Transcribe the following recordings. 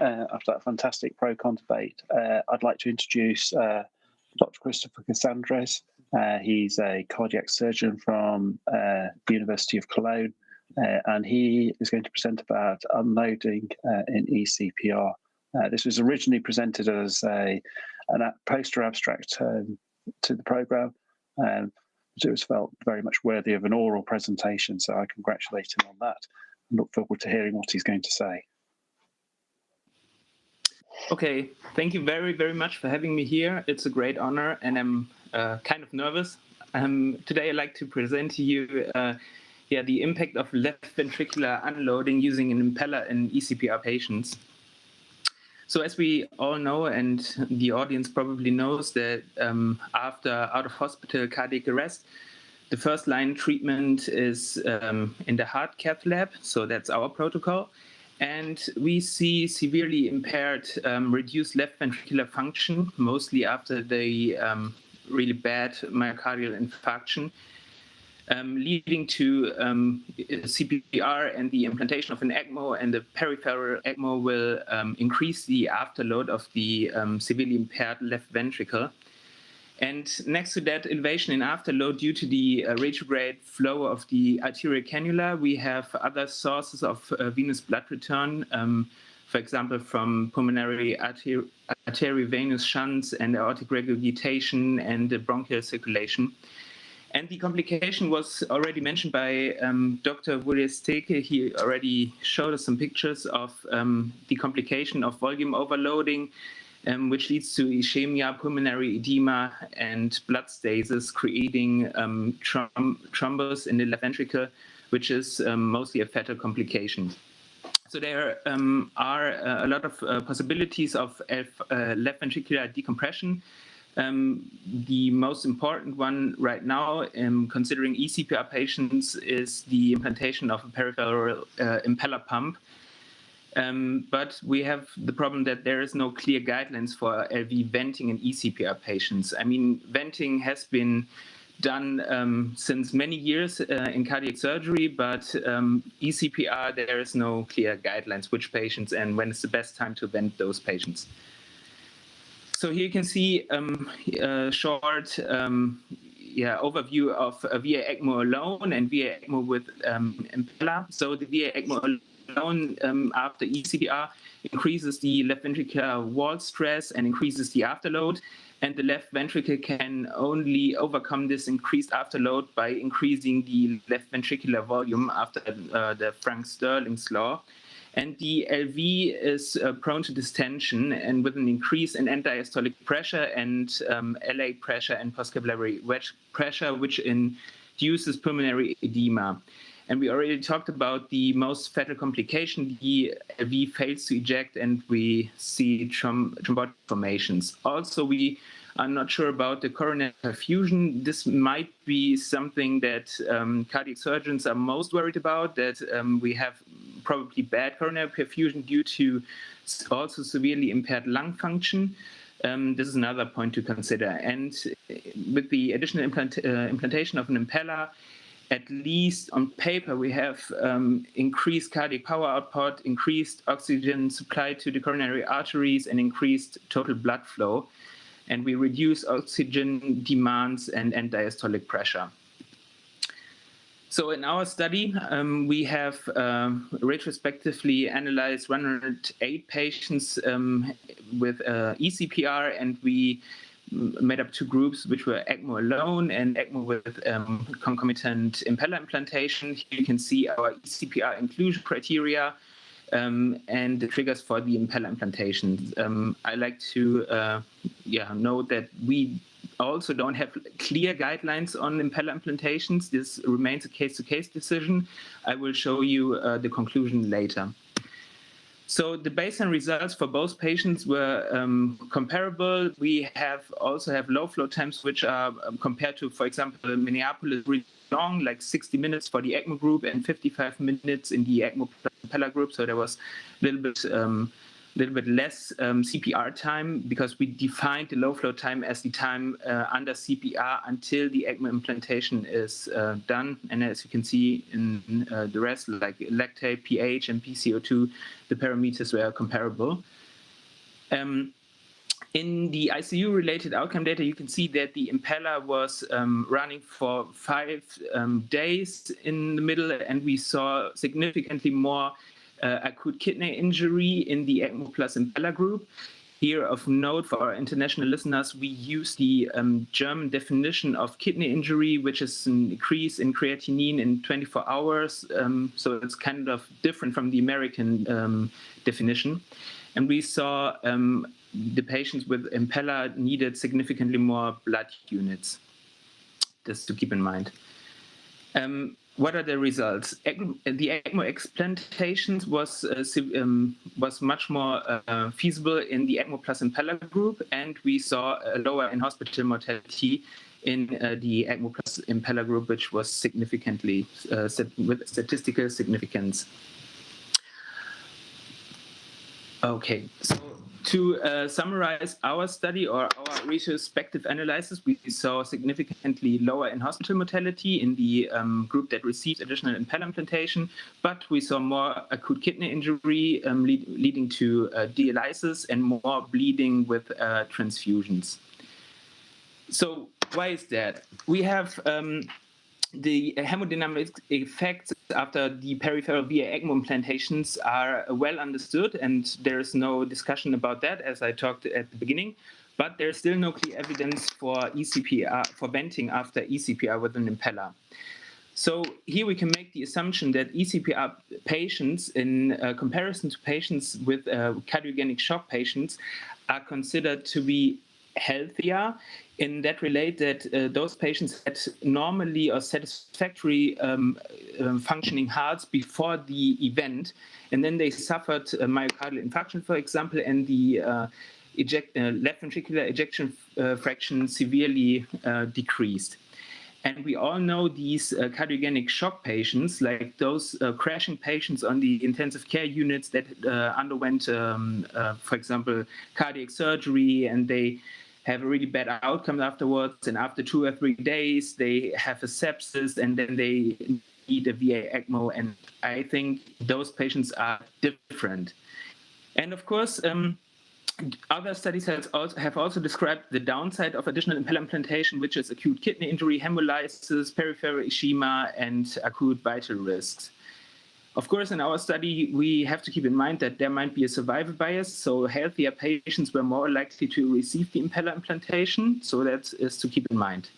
after that fantastic pro-con debate, I'd like to introduce Dr. Christopher Cassandres. He's a cardiac surgeon from the University of Cologne, and he is going to present about unloading in eCPR. This was originally presented as a poster abstract to the programme, but it was felt very much worthy of an oral presentation, so I congratulate him on that and look forward to hearing what he's going to say. Okay, thank you very, very much for having me here. It's a great honor, and I'm kind of nervous. Today I'd like to present to you the impact of left ventricular unloading using an impeller in eCPR patients. So as we all know, and the audience probably knows, that after out-of-hospital cardiac arrest, the first-line treatment is in the heart cath lab, so that's our protocol. And we see severely impaired reduced left ventricular function, mostly after the really bad myocardial infarction, leading to CPR and the implantation of an Ecmo, and the peripheral Ecmo will increase the afterload of the severely impaired left ventricle. And next to that elevation in afterload due to the retrograde flow of the arterial cannula, we have other sources of venous blood return, for example, from pulmonary arteriovenous shunts and aortic regurgitation and bronchial circulation. And the complication was already mentioned by Dr. Wuresteke. He already showed us some pictures of the complication of volume overloading, which leads to ischemia, pulmonary edema, and blood stasis, creating thrombus in the left ventricle, which is mostly a fatal complication. So there are a lot of possibilities of left ventricular decompression. The most important one right now, considering eCPR patients, is the implantation of a peripheral impeller pump. But we have the problem that there is no clear guidelines for LV venting in eCPR patients. I mean, venting has been done since many years in cardiac surgery, but eCPR, there is no clear guidelines which patients and when is the best time to vent those patients. So here you can see a short overview of VA Ecmo alone and VA Ecmo with impeller. So the VA Ecmo alone after eCPR increases the left ventricular wall stress and increases the afterload, and the left ventricle can only overcome this increased afterload by increasing the left ventricular volume after the Frank-Sterling's law. And the LV is prone to distension, and with an increase in end-diastolic pressure and LA pressure and postcapillary wedge pressure, which induces pulmonary edema. And we already talked about the most fatal complication. The LV fails to eject, and we see thrombotic formations. Also, we are not sure about the coronary perfusion. This might be something that cardiac surgeons are most worried about, that we have probably bad coronary perfusion due to also severely impaired lung function. This is another point to consider. And with the additional implantation of an impeller, at least on paper, we have increased cardiac power output, increased oxygen supply to the coronary arteries, and increased total blood flow. And we reduce oxygen demands and end-diastolic pressure. So in our study, we have retrospectively analyzed 108 patients with eCPR, and we made up two groups, which were Ecmo alone and Ecmo with concomitant impeller implantation. Here you can see our eCPR inclusion criteria and the triggers for the impeller implantation. I like to note that we also don't have clear guidelines on impeller implantations. This remains a case-to-case decision. I will show you the conclusion later. So the baseline results for both patients were comparable. We also have low flow times, which are compared to, for example, Minneapolis, really long, like 60 minutes for the Ecmo group and 55 minutes in the Ecmo impeller group. So there was a little bit little bit less CPR time, because we defined the low flow time as the time under CPR until the Ecmo implantation is done. And as you can see in the rest, like lactate, pH, and PCO2, the parameters were comparable. In the ICU-related outcome data, you can see that the impeller was running for 5 days in the middle, and we saw significantly more acute kidney injury in the Ecmo plus impeller group. Here of note for our international listeners, we use the German definition of kidney injury, which is an increase in creatinine in 24 hours. So it's kind of different from the American definition. And we saw the patients with impeller needed significantly more blood units, just to keep in mind. What are the results? The Ecmo explantations was much more feasible in the Ecmo plus impeller group, and we saw a lower in-hospital mortality in the Ecmo plus impeller group, which was significantly with statistical significance. Okay, so to summarize our study or our retrospective analysis, we saw significantly lower in-hospital mortality in the group that received additional impeller implantation, but we saw more acute kidney injury leading to dialysis and more bleeding with transfusions. So why is that? We have the hemodynamic effects after the peripheral VA Ecmo implantations are well understood, and there is no discussion about that, as I talked at the beginning. But there's still no clear evidence for ECPR, for venting after ECPR with an impeller. So here we can make the assumption that ECPR patients, in comparison to patients with cardiogenic shock patients, are considered to be healthier, in that relate that those patients had normally or satisfactory functioning hearts before the event, and then they suffered myocardial infarction, for example, and the left ventricular ejection fraction severely decreased. And we all know these cardiogenic shock patients, like those crashing patients on the intensive care units that underwent, for example, cardiac surgery, and they have a really bad outcome afterwards, and after 2 or 3 days they have a sepsis, and then they need a VA Ecmo, and I think those patients are different. And of course, other studies have also described the downside of additional impeller implantation, which is acute kidney injury, hemolysis, peripheral ischemia, and acute vital risks. Of course, in our study, we have to keep in mind that there might be a survival bias, so healthier patients were more likely to receive the impeller implantation, so that is to keep in mind.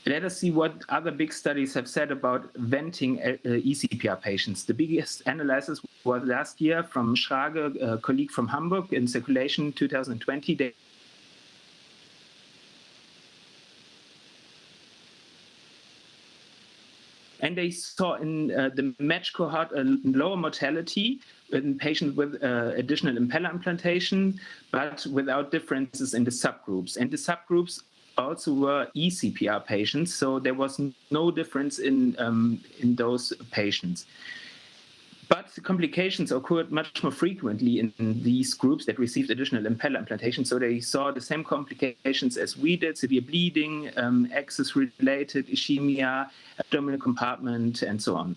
Let us see what other big studies have said about venting ECPR patients. The biggest analysis was last year from Schrage, a colleague from Hamburg, in Circulation 2020. And they saw in the match cohort a lower mortality in patients with additional impeller implantation, but without differences in the subgroups. And the subgroups also were ECPR patients, so there was no difference in those patients. But the complications occurred much more frequently in these groups that received additional impeller implantation. So they saw the same complications as we did: severe bleeding, access-related ischemia, abdominal compartment, and so on.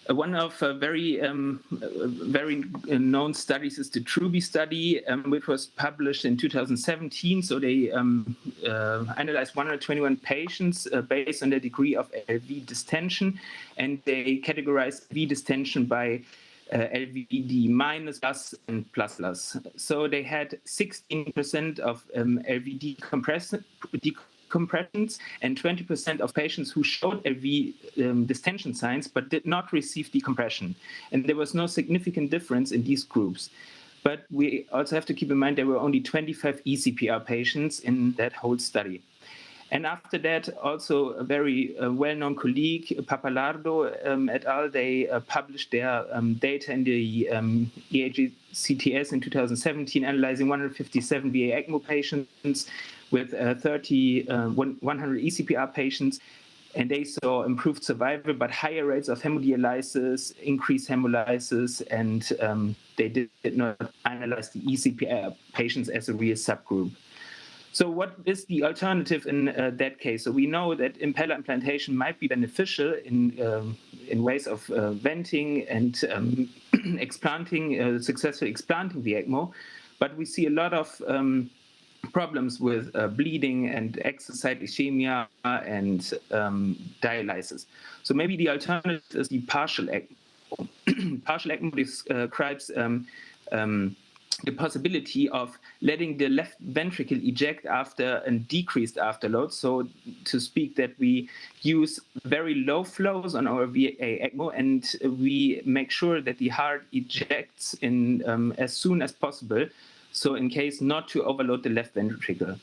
One of very known studies is the Truby study, which was published in 2017. So they analyzed 121 patients based on their degree of LV distension, and they categorized LV distension by LVD minus, plus, and plus plus. So they had 16% of LV decompressions and 20% of patients who showed LV distension signs but did not receive decompression. And there was no significant difference in these groups. But we also have to keep in mind there were only 25 ECPR patients in that whole study. And after that, also a very well-known colleague, Papalardo et al., they published their data in the EAGCTS in 2017, analyzing 157 VA Ecmo patients with 100 ECPR patients. and they saw improved survival, but higher rates of hemodialysis, increased hemolysis, and they did not analyze the Ecpr patients as a real subgroup. So what is the alternative in that case? So we know that impeller implantation might be beneficial in ways of venting and successfully explanting the ECMO, but we see a lot of problems with bleeding and exercise ischemia and dialysis. So maybe the alternative is the partial ECMO. Partial ECMO describes the possibility of letting the left ventricle eject after a decreased afterload. So to speak that we use very low flows on our VA ECMO and we make sure that the heart ejects in as soon as possible. So in case not to overload the left ventricle.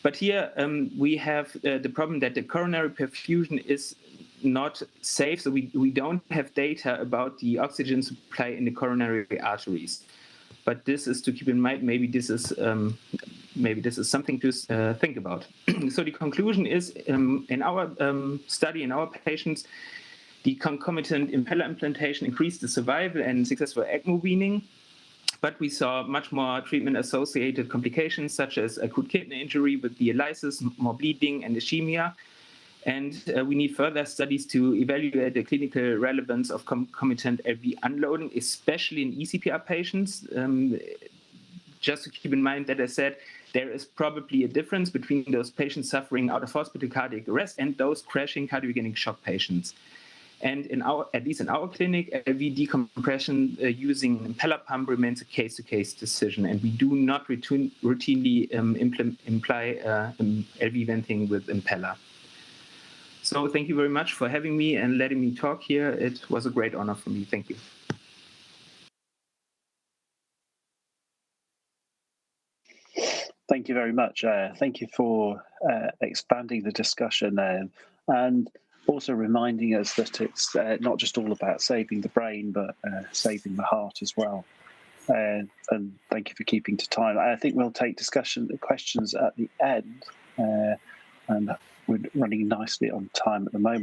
But here we have the problem that the coronary perfusion is not safe. So we don't have data about the oxygen supply in the coronary arteries. But this is to keep in mind. Maybe this is something to think about. So the conclusion is in our study, in our patients, the concomitant impeller implantation increased the survival and successful ECMO weaning. But we saw much more treatment-associated complications, such as acute kidney injury with dialysis, more bleeding, and ischemia. And we need further studies to evaluate the clinical relevance of concomitant LV unloading, especially in Ecpr patients. Just to keep in mind that I said there is probably a difference between those patients suffering out-of-hospital cardiac arrest and those crashing cardiogenic shock patients. And at least in our clinic, LV decompression using an impeller pump remains a case-to-case decision, and we do not routinely imply LV venting with impeller. So thank you very much for having me and letting me talk here. It was a great honor for me. Thank you. Thank you very much. Thank you for expanding the discussion and also reminding us that it's not just all about saving the brain, but saving the heart as well. And thank you for keeping to time. I think we'll take questions at the end, and we're running nicely on time at the moment.